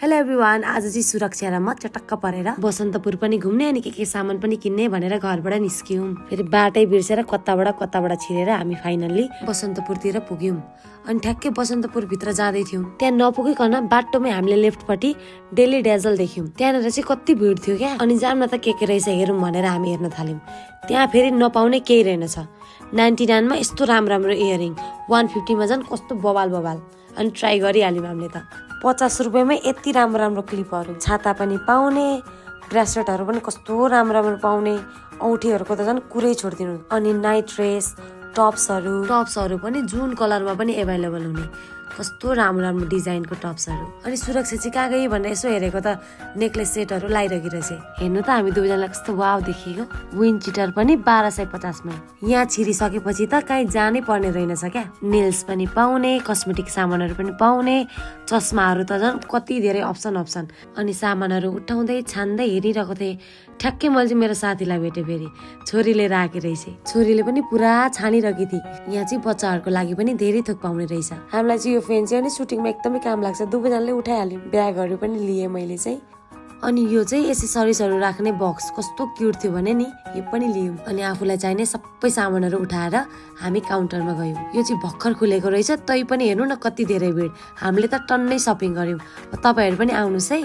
Hello everyone, आज चाहिँ सुरक्षा र म चटक्क परेर बसन्तपुर पनि घुम्ने अनि के सामान पनि किन्ने भनेर घरबाट निस्क्यौं। फेरि बाटै बिर्सेर कताबाट छिरेर हामी फाइनल्ली बसन्तपुरतिर पुग्यौं। अनि ठ्याक्कै बसन्तपुर भित्र जाँदै थियौं। त्यहाँ नपुगिकन बाटोमै हामीले लेफ्टपट्टि डेली डेजल देख्यौं। त्यहाँनिर चाहिँ कति भिड थियो क्या। अनि जाममा त के रहेछ हेरौँ भनेर हामी हेर्न थाल्यौं। त्यहाँ फेरि नपाउने केही रहेनछ। 99 मा यस्तो राम्रो इयरिङ, 150 मा झन् कस्तो बबाल अनि ट्राई गरिहाल्यौं हामीले त। 50 रुपियाँमै यति राम्रो क्लिपहरू, छाता पनि पाउने, ब्रेसलेटहरू पनि कस्तो राम्रो पाउने, औँठीहरूको त झन् कुरै छोडिदिनु। अनि नाइट ड्रेस, टप्सहरू पनि जुन कलरमा पनि एभाइलेबल हुने, कस्तो राम्रो डिजाइनको टप्सहरू। अनि सुरक्षा चाहिँ कहाँ गई भनेर यसो हेरेको त नेकलेस सेटहरू लाइरहेको रहेछ। हेर्नु त हामी दुवैजनालाई कस्तो वाव देखिएको। विन्ड चिटर पनि 1250 मा। यहाँ छिरिसकेपछि त कहीँ जानै पर्ने रहेनछ क्या। नेल्स पनि पाउने, कस्मेटिक सामानहरू पनि पाउने, चस्माहरू त झन् कति धेरै अप्सन। अनि सामानहरू उठाउँदै छान्दै हेरिरहेको थिएँ। ठ्याक्कै मैले चाहिँ मेरो साथीलाई भेटेँ। फेरि छोरीले राखेको रहेछ। छोरीले पनि पुरा छानिरहेकी थिए। यहाँ चाहिँ बच्चाहरूको लागि पनि धेरै थोक पाउने रहेछ। हामीलाई चाहिँ यो फेन चाहिँ सुटिङमा एकदमै काम लाग्छ। दुवैजनाले उठाइहाल्यौँ। ब्यागहरू पनि लिएँ मैले चाहिँ। अनि यो चाहिँ एसेसरिजहरू राख्ने बक्स कस्तो क्युट थियो भने नि, यो पनि लियौँ। अनि आफूलाई चाहिने सबै सामानहरू उठाएर हामी काउन्टरमा गयौँ। यो चाहिँ भर्खर खुलेको रहेछ, तै पनि हेर्नु न कति धेरै भिड। हामीले त टन्नै सपिङ गर्यौँ। तपाईहरु पनि आउनुहोस् है।